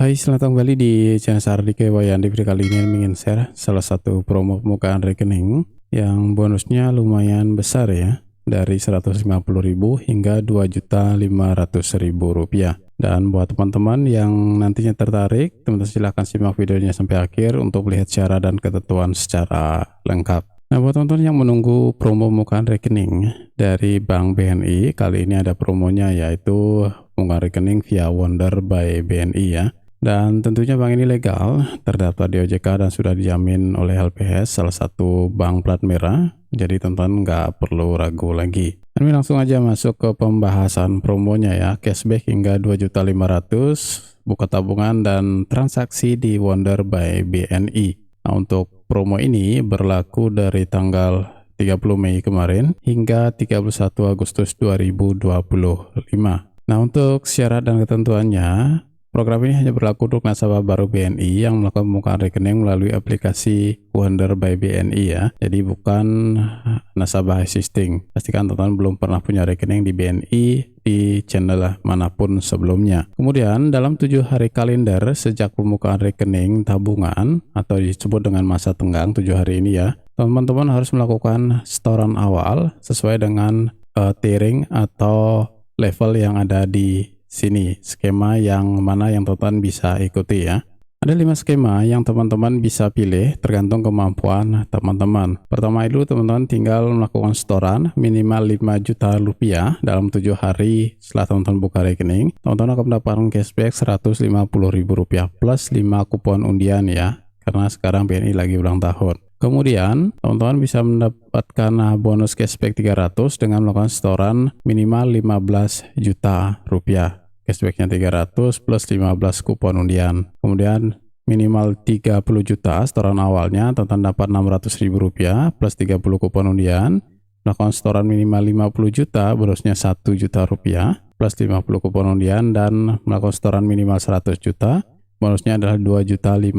Hai, selamat datang kembali di channel Sardike Wayandi. Video kali ini ingin share salah satu promo pembukaan rekening yang bonusnya lumayan besar ya, dari 150.000 hingga 2.500.000 rupiah. Dan buat teman-teman yang nantinya tertarik, teman-teman silahkan simak videonya sampai akhir untuk melihat syarat dan ketentuan secara lengkap. Nah, buat teman-teman yang menunggu promo pembukaan rekening dari Bank BNI, kali ini ada promonya, yaitu pembukaan rekening via Wonder by BNI ya. Dan tentunya bank ini legal, terdaftar di OJK dan sudah dijamin oleh LPS, salah satu bank plat merah. Jadi teman-teman nggak perlu ragu lagi. Kami langsung aja masuk ke pembahasan promonya ya. Cashback hingga 2.500.000, buka tabungan dan transaksi di Wonder by BNI. Nah, untuk promo ini berlaku dari tanggal 30 Mei kemarin hingga 31 Agustus 2025. Nah, untuk syarat dan ketentuannya, program ini hanya berlaku untuk nasabah baru BNI yang melakukan pembukaan rekening melalui aplikasi Wonder by BNI ya. Jadi bukan nasabah existing. Pastikan teman-teman belum pernah punya rekening di BNI di channel manapun sebelumnya. Kemudian dalam 7 hari kalender sejak pembukaan rekening tabungan atau disebut dengan masa tenggang 7 hari ini ya, teman-teman harus melakukan setoran awal sesuai dengan tiering atau level yang ada di sini, skema yang mana yang teman-teman bisa ikuti ya. Ada 5 skema yang teman-teman bisa pilih tergantung kemampuan teman-teman. Pertama itu teman-teman tinggal melakukan setoran minimal 5 juta rupiah dalam 7 hari setelah teman-teman buka rekening. Teman-teman akan mendapatkan cashback 150.000 rupiah plus 5 kupon undian ya, karena sekarang BNI lagi ulang tahun. Kemudian teman-teman bisa mendapatkan bonus cashback 300 dengan melakukan setoran minimal 15 juta rupiah. Cashbacknya 300 plus 15 kupon undian. Kemudian minimal 30 juta setoran awalnya, teman-teman dapat 600.000 rupiah plus 30 kupon undian. Melakukan setoran minimal 50 juta, bonusnya 1 juta rupiah plus 50 kupon undian. Dan melakukan setoran minimal 100 juta, bonusnya adalah 2.500.000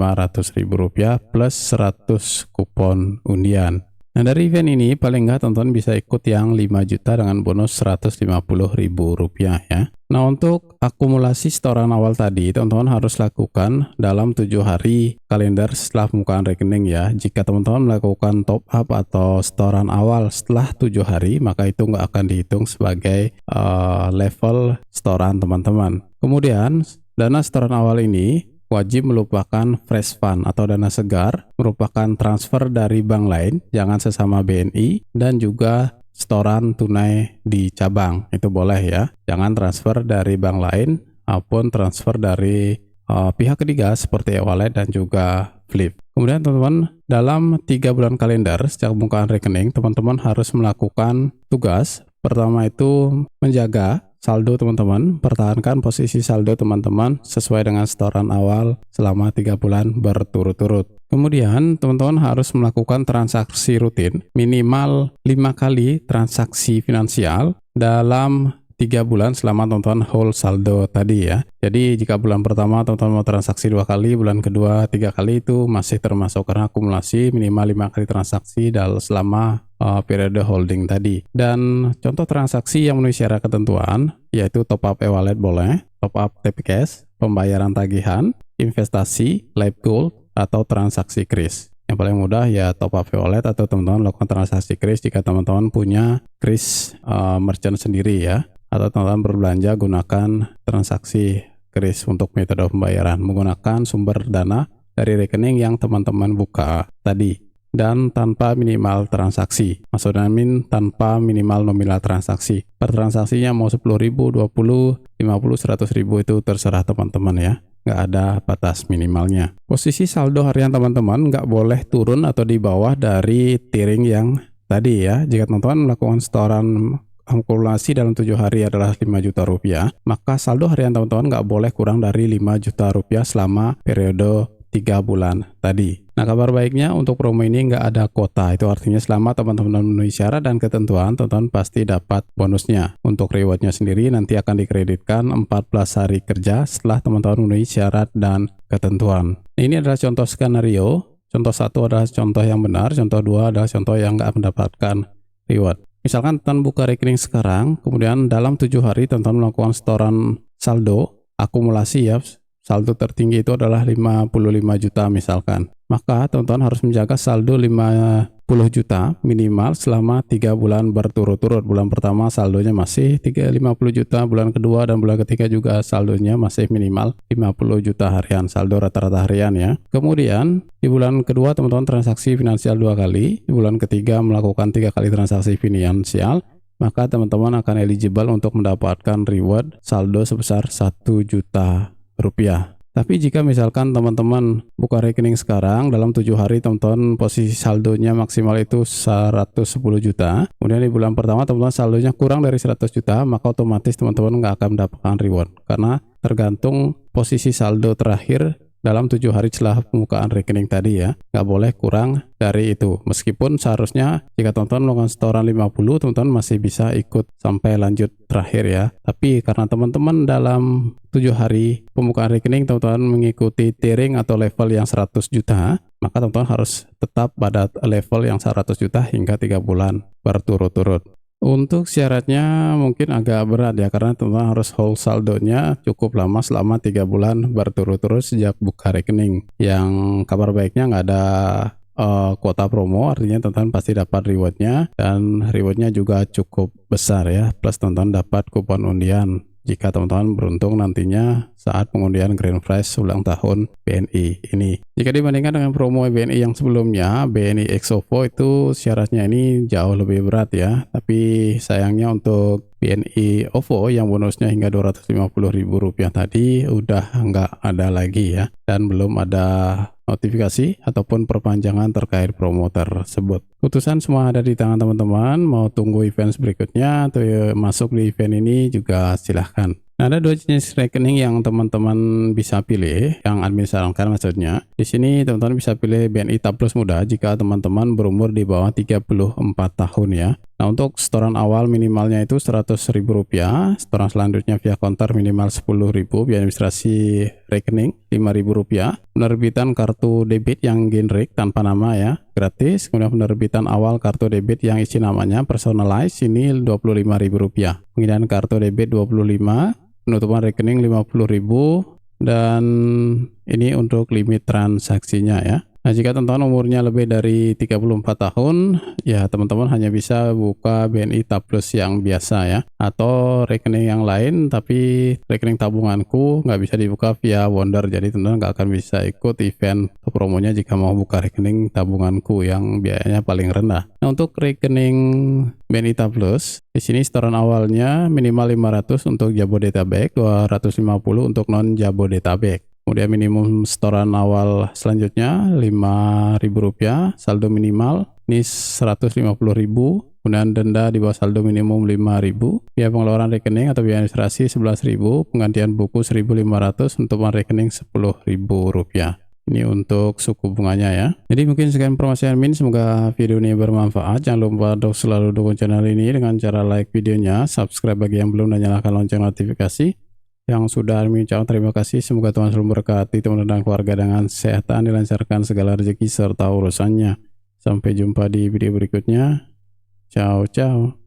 rupiah plus 100 kupon undian. Nah, dari event ini paling nggak teman-teman bisa ikut yang 5 juta dengan bonus 150.000 rupiah ya. Nah, untuk akumulasi setoran awal tadi teman-teman harus lakukan dalam 7 hari kalender setelah pembukaan rekening ya. Jika teman-teman melakukan top up atau setoran awal setelah 7 hari, maka itu nggak akan dihitung sebagai level setoran teman-teman. Kemudian dana setoran awal ini wajib merupakan fresh fund atau dana segar, merupakan transfer dari bank lain, jangan sesama BNI, dan juga setoran tunai di cabang, itu boleh ya. Jangan transfer dari bank lain maupun transfer dari pihak ketiga seperti e-wallet dan juga Flip. Kemudian teman-teman, dalam 3 bulan kalender sejak pembukaan rekening, teman-teman harus melakukan tugas. Pertama itu menjaga saldo teman-teman, pertahankan posisi saldo teman-teman sesuai dengan setoran awal selama 3 bulan berturut-turut. Kemudian teman-teman harus melakukan transaksi rutin minimal 5 kali transaksi finansial dalam 3 bulan selama teman-teman hold saldo tadi ya. Jadi jika bulan pertama teman-teman mau transaksi 2 kali, bulan kedua 3 kali, itu masih termasuk karena akumulasi minimal 5 kali transaksi dalam selama periode holding tadi. Dan contoh transaksi yang memenuhi syarat ketentuan yaitu top up e-wallet boleh, top up TPCash, pembayaran tagihan, investasi, live gold, atau transaksi kris. Yang paling mudah ya top up e-wallet atau teman-teman melakukan transaksi kris jika teman-teman punya kris merchant sendiri ya, atau teman-teman berbelanja gunakan transaksi kris untuk metode pembayaran menggunakan sumber dana dari rekening yang teman-teman buka tadi dan tanpa minimal transaksi. Maksudnya tanpa minimal nominal transaksi. Per transaksinya mau 10.000, 20, 50, 100.000 itu terserah teman-teman ya. Nggak ada batas minimalnya. Posisi saldo harian teman-teman nggak boleh turun atau di bawah dari tiering yang tadi ya. Jika teman-teman melakukan setoran akumulasi dalam 7 hari adalah 5 juta rupiah, maka saldo harian teman-teman nggak boleh kurang dari 5 juta rupiah selama periode 3 bulan tadi. Nah, kabar baiknya untuk promo ini nggak ada kuota. Itu artinya selama teman-teman memenuhi syarat dan ketentuan, teman-teman pasti dapat bonusnya. Untuk rewardnya sendiri nanti akan dikreditkan 14 hari kerja setelah teman-teman memenuhi syarat dan ketentuan. Nah, ini adalah contoh skenario. Contoh 1 adalah contoh yang benar, contoh 2 adalah contoh yang nggak mendapatkan reward. Misalkan teman buka rekening sekarang, kemudian dalam 7 hari teman-teman melakukan setoran saldo akumulasi ya saldo tertinggi itu adalah 55 juta misalkan. Maka teman-teman harus menjaga saldo 50 juta minimal selama 3 bulan berturut-turut. Bulan pertama saldonya masih 50 juta, bulan kedua dan bulan ketiga juga saldonya masih minimal 50 juta harian, saldo rata-rata harian ya. Kemudian di bulan kedua teman-teman transaksi finansial 2 kali, di bulan ketiga melakukan 3 kali transaksi finansial, maka teman-teman akan eligible untuk mendapatkan reward saldo sebesar 1 juta rupiah. Tapi jika misalkan teman-teman buka rekening sekarang, dalam 7 hari teman-teman posisi saldonya maksimal itu 110 juta. Kemudian di bulan pertama teman-teman saldonya kurang dari 100 juta, maka otomatis teman-teman nggak akan mendapatkan reward. Karena tergantung posisi saldo terakhir dalam 7 hari setelah pembukaan rekening tadi ya, nggak boleh kurang dari itu. Meskipun seharusnya jika teman-teman melakukan setoran 50, teman-teman masih bisa ikut sampai lanjut terakhir ya. Tapi karena teman-teman dalam 7 hari pembukaan rekening teman-teman mengikuti tiering atau level yang 100 juta, maka teman-teman harus tetap pada level yang 100 juta hingga 3 bulan berturut-turut. Untuk syaratnya mungkin agak berat ya, karena teman-teman harus hold saldonya cukup lama selama 3 bulan berturut-turut sejak buka rekening. Yang kabar baiknya nggak ada kuota promo, artinya teman-teman pasti dapat rewardnya, dan rewardnya juga cukup besar ya, plus teman-teman dapat kupon undian jika teman-teman beruntung nantinya saat pengundian Grand Prize ulang tahun BNI ini. Jika dibandingkan dengan promo BNI yang sebelumnya, BNI X OVO itu syaratnya ini jauh lebih berat ya. Tapi sayangnya untuk BNI OVO yang bonusnya hingga Rp250.000 tadi udah nggak ada lagi ya. Dan belum ada notifikasi ataupun perpanjangan terkait promo tersebut. Keputusan semua ada di tangan teman-teman. Mau tunggu event berikutnya atau masuk di event ini juga silahkan. Nah, ada 2 jenis rekening yang teman-teman bisa pilih, yang admin sarankan maksudnya. Di sini teman-teman bisa pilih BNI Tab Plus Muda jika teman-teman berumur di bawah 34 tahun ya. Nah, untuk setoran awal minimalnya itu Rp100.000, setoran selanjutnya via konter minimal Rp10.000, biaya administrasi rekening Rp5.000, penerbitan kartu debit yang generik tanpa nama ya, gratis. Kemudian penerbitan awal kartu debit yang isi namanya personalized ini Rp25.000, pengiriman kartu debit Rp25, penutupan rekening Rp50.000, dan ini untuk limit transaksinya ya. Nah, jika teman-teman umurnya lebih dari 34 tahun, ya teman-teman hanya bisa buka BNI Tab Plus yang biasa ya, atau rekening yang lain, tapi rekening tabunganku nggak bisa dibuka via Wonder, jadi teman-teman nggak akan bisa ikut event atau promonya jika mau buka rekening tabunganku yang biayanya paling rendah. Nah, untuk rekening BNI Tab Plus, di sini setoran awalnya minimal 500 untuk Jabodetabek, 250 untuk non Jabodetabek. Kemudian minimum setoran awal selanjutnya Rp5.000, saldo minimal ini Rp150.000, kemudian denda di bawah saldo minimum Rp5.000, biaya pengeluaran rekening atau biaya administrasi Rp11.000, penggantian buku Rp1.500, untuk rekening Rp10.000. Ini untuk suku bunganya ya. Jadi mungkin sekian informasi admin, semoga video ini bermanfaat. Jangan lupa untuk selalu dukung channel ini dengan cara like videonya, subscribe bagi yang belum, dan nyalakan lonceng notifikasi. Yang sudah admin ucapkan terima kasih. Semoga Tuhan selalu memberkati teman dan keluarga dengan kesehatan, dilancarkan segala rezeki serta urusannya. Sampai jumpa di video berikutnya. Ciao, ciao.